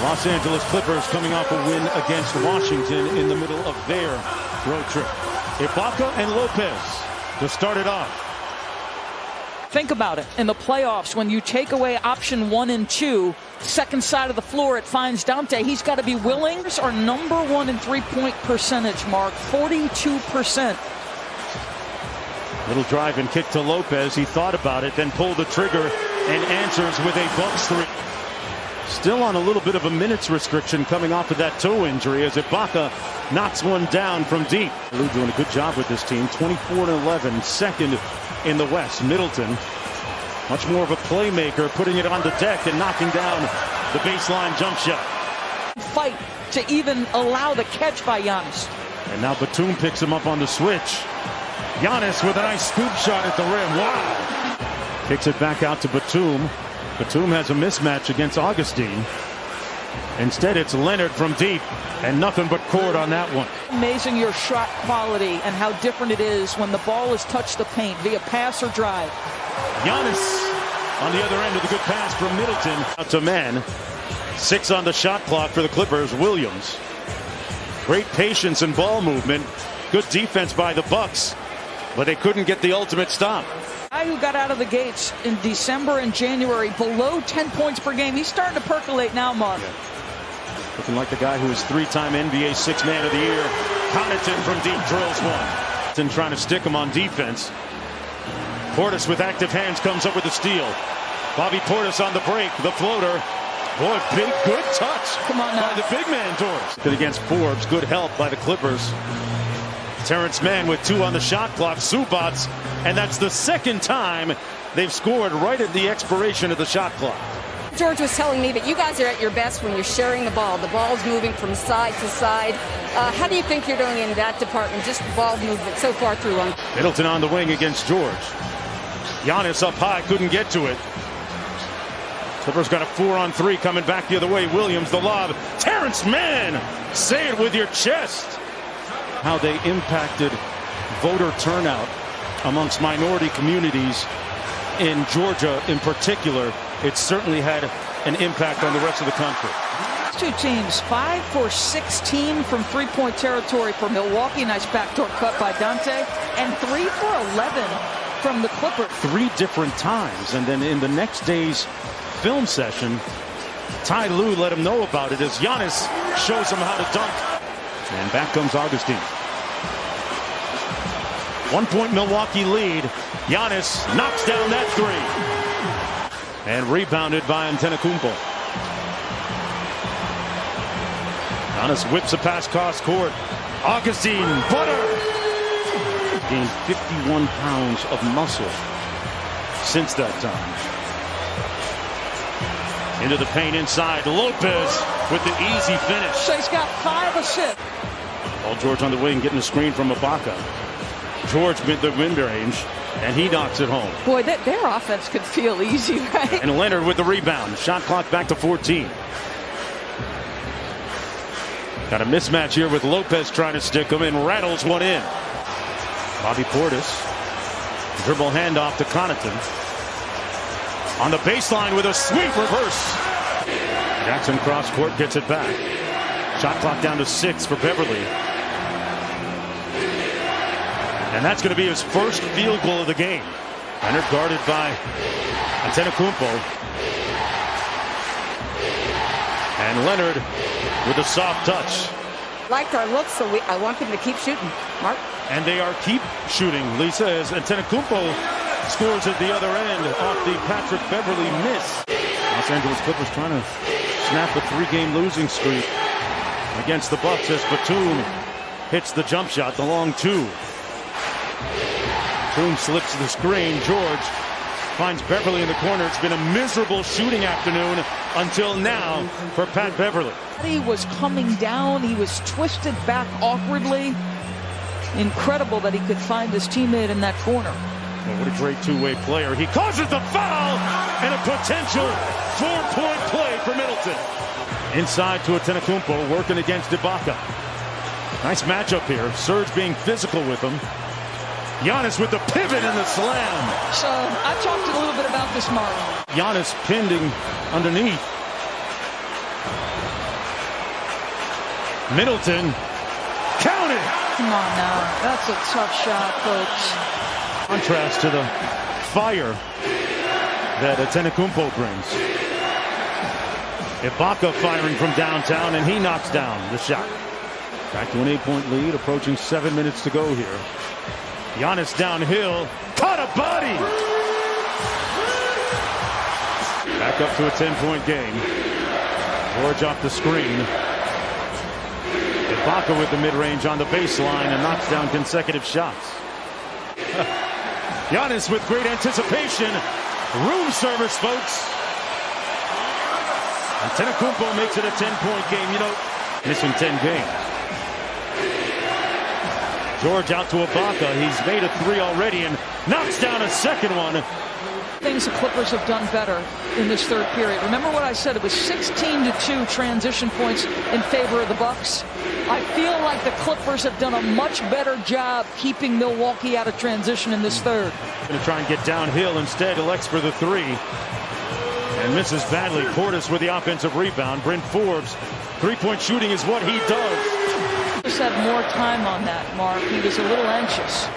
Los Angeles Clippers coming off a win against Washington in the middle of their road trip. Ibaka and Lopez to start it off. Think about it. In the playoffs, when you take away option 1 and 2, second side of the floor, it finds Dante. He's got to be willing. Our number 1 in three-point percentage, Mark, 42%. Little drive and kick to Lopez. He thought about it, then pulled the trigger and answers with a Bucks three. Still on a little bit of a minutes restriction coming off of that toe injury as Ibaka knocks one down from deep. Lou doing a good job with this team. 24-11, second in the West. Middleton, much more of a playmaker, putting it on the deck and knocking down the baseline jump shot. Fight to even allow the catch by Giannis. And now Batum picks him up on the switch. Giannis with a nice scoop shot at the rim. Wow. Kicks it back out to Batum. Batum has a mismatch against Augustine. Instead, it's Leonard from deep, and nothing but court on that one. Amazing your shot quality and how different it is when the ball has touched the paint via pass or drive. Giannis on the other end with a good pass from Middleton. Out to man. 6 on the shot clock for the Clippers. Williams. Great patience and ball movement. Good defense by the Bucks, but they couldn't get the ultimate stop. Guy who got out of the gates in December and January below 10 points per game. He's starting to percolate now, Mark. Yeah. Looking like the guy who is 3-time NBA Sixth Man of the Year. Connaughton from deep drills one. Trying to stick him on defense. Portis with active hands comes up with the steal. Bobby Portis on the break. The floater. Boy, big, good touch. Come on now. By the big man, Torres. Good against Forbes. Good help by the Clippers. Terrence Mann with 2 on the shot clock. Subats. And that's the second time they've scored right at the expiration of the shot clock. George was telling me that you guys are at your best when you're sharing the ball. The ball's moving from side to side. How do you think you're doing in that department? Just the ball movement so far through one. Middleton on the wing against George. Giannis up high, couldn't get to it. Clippers got a 4-on-3 coming back the other way. Williams, the lob. Terrence Mann, say it with your chest. How they impacted voter turnout amongst minority communities in Georgia in particular. It certainly had an impact on the rest of the country. Two teams, 5 for 16 from three-point territory for Milwaukee. Nice backdoor cut by Dante. And 3 for 11 from the Clippers. 3 different times. And then in the next day's film session, Ty Lue let him know about it as Giannis shows him how to dunk. And back comes Augustine. 1-point Milwaukee lead. Giannis knocks down that 3. And rebounded by Antetokounmpo. Giannis whips a pass cross court. Augustine, butter! Gained 51 pounds of muscle since that time. Into the paint inside. Lopez with the easy finish. So he's got 5 assists. Paul George on the wing getting a screen from Ibaka. George mid the mid-range, and he knocks it home. Boy, their offense could feel easy, right? And Leonard with the rebound. Shot clock back to 14. Got a mismatch here with Lopez trying to stick him and rattles one in. Bobby Portis. Dribble handoff to Connaughton. On the baseline with a sweep reverse. Jackson cross court gets it back. Shot clock down to 6 for Beverly. And that's going to be his first field goal of the game. Leonard guarded by Antetokounmpo. And Leonard with a soft touch. Liked our looks, so I want him to keep shooting. Mark? And they are keep shooting, Lisa, as Antetokounmpo scores at the other end off the Patrick Beverly miss. Los Angeles Clippers trying to snap a 3-game losing streak against the Bucks as Batum hits the jump shot, the long 2. Batum slips the screen. George finds Beverly in the corner. It's been a miserable shooting afternoon until now for Pat Beverly. He was coming down. He was twisted back awkwardly. Incredible that he could find his teammate in that corner. Well, what a great two-way player. He causes the foul and a potential 4-point play for Middleton. Inside to Antetokounmpo working against Ibaka. Nice matchup here. Serge being physical with him. Giannis with the pivot and the slam. So I talked a little bit about this, Mark. Giannis pinned underneath. Middleton. Count it! Come on now. That's a tough shot, folks. Contrast to the fire that Antetokounmpo brings. Ibaka firing from downtown, and he knocks down the shot. Back to an 8-point lead, approaching 7 minutes to go here. Giannis downhill, caught a body! Back up to a 10-point game. George off the screen. Ibaka with the mid-range on the baseline and knocks down consecutive shots. Giannis with great anticipation. Room service, folks. Antetokounmpo makes it a 10-point game. You know, missing 10 games. George out to Ibaka. He's made a 3 already and knocks down a second one. Things the Clippers have done better in this third period. Remember what I said? It was 16-2 transition points in favor of the Bucks. I feel like the Clippers have done a much better job keeping Milwaukee out of transition in this third. Going to try and get downhill instead. Elects for the 3. And misses badly. Portis with the offensive rebound. Bryn Forbes. Three-point shooting is what he does. Just had more time on that, Mark. He was a little anxious.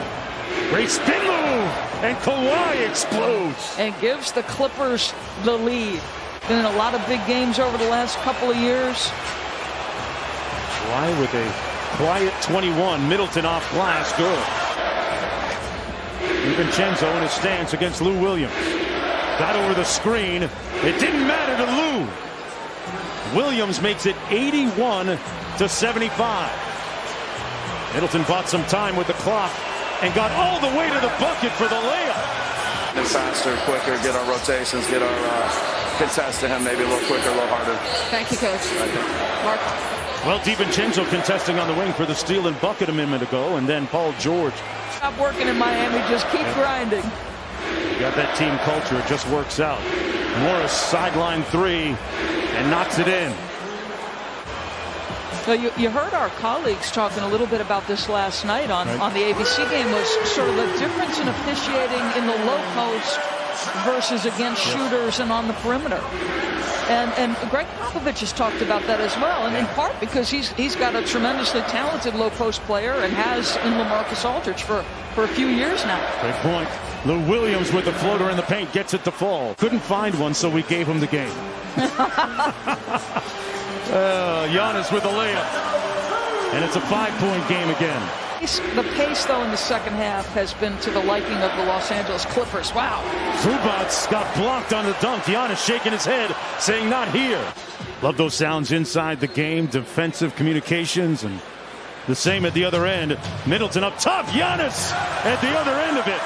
Great spin move. And Kawhi explodes. And gives the Clippers the lead. Been in a lot of big games over the last couple of years. Kawhi with a quiet 21. Middleton off glass. Good. DiVincenzo in his stance against Lou Williams. Got over the screen. It didn't matter to Lou. Williams makes it 81-75. Middleton bought some time with the clock and got all the way to the bucket for the layup. And faster, quicker, get our rotations, get our contest to him maybe a little quicker, a little harder. Thank you, Coach. Mark. Well, DiVincenzo contesting on the wing for the steal and bucket a minute ago, and then Paul George. Stop working in Miami, just keep grinding. You got that team culture, it just works out. Morris sideline 3 and knocks it in. So you heard our colleagues talking a little bit about this last night on the ABC game, was sort of the difference in officiating in the low post versus against shooters and on the perimeter. And Greg Popovich has talked about that as well, and in part because he's got a tremendously talented low post player and has in LaMarcus Aldridge for a few years now. Great point. Lou Williams with the floater in the paint gets it to fall. Couldn't find one, so we gave him the game. Giannis with the layup. And it's a 5-point game again. The pace, though, in the second half has been to the liking of the Los Angeles Clippers. Wow. Zubats got blocked on the dunk. Giannis shaking his head, saying not here. Love those sounds inside the game. Defensive communications, and the same at the other end. Middleton up top. Giannis at the other end of it.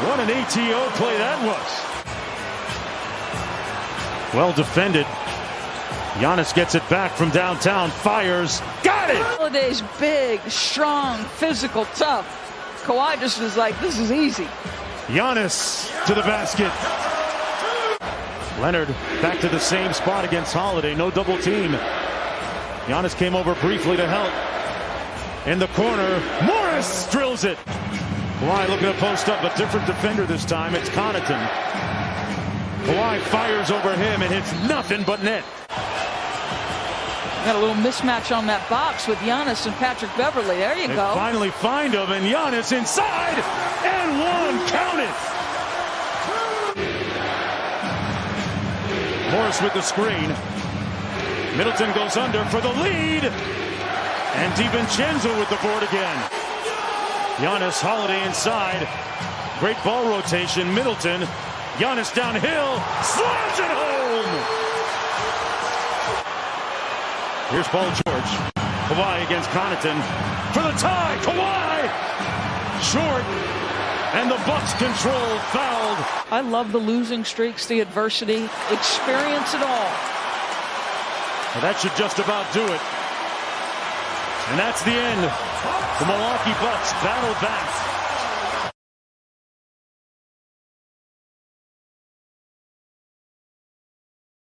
What an ATO play that was. Well defended. Giannis gets it back from downtown, fires, got it! Holiday's big, strong, physical, tough. Kawhi just was like, this is easy. Giannis to the basket. Leonard back to the same spot against Holiday, no double team. Giannis came over briefly to help. In the corner, Morris drills it. Kawhi looking to post up, a different defender this time, it's Connaughton. Kawhi fires over him and hits nothing but net. Got a little mismatch on that box with Giannis and Patrick Beverly. There you go. Finally find him, and Giannis inside, and one, count it. Morris with the screen. Middleton goes under for the lead, and DiVincenzo with the board again. Giannis, Holiday inside. Great ball rotation. Middleton, Giannis downhill, slams it home. Here's Paul George. Kawhi against Connaughton for the tie. Kawhi short, and the Bucks control, fouled. I love the losing streaks, the adversity, experience it all. Well, that should just about do it. And that's the end. The Milwaukee Bucks battle back.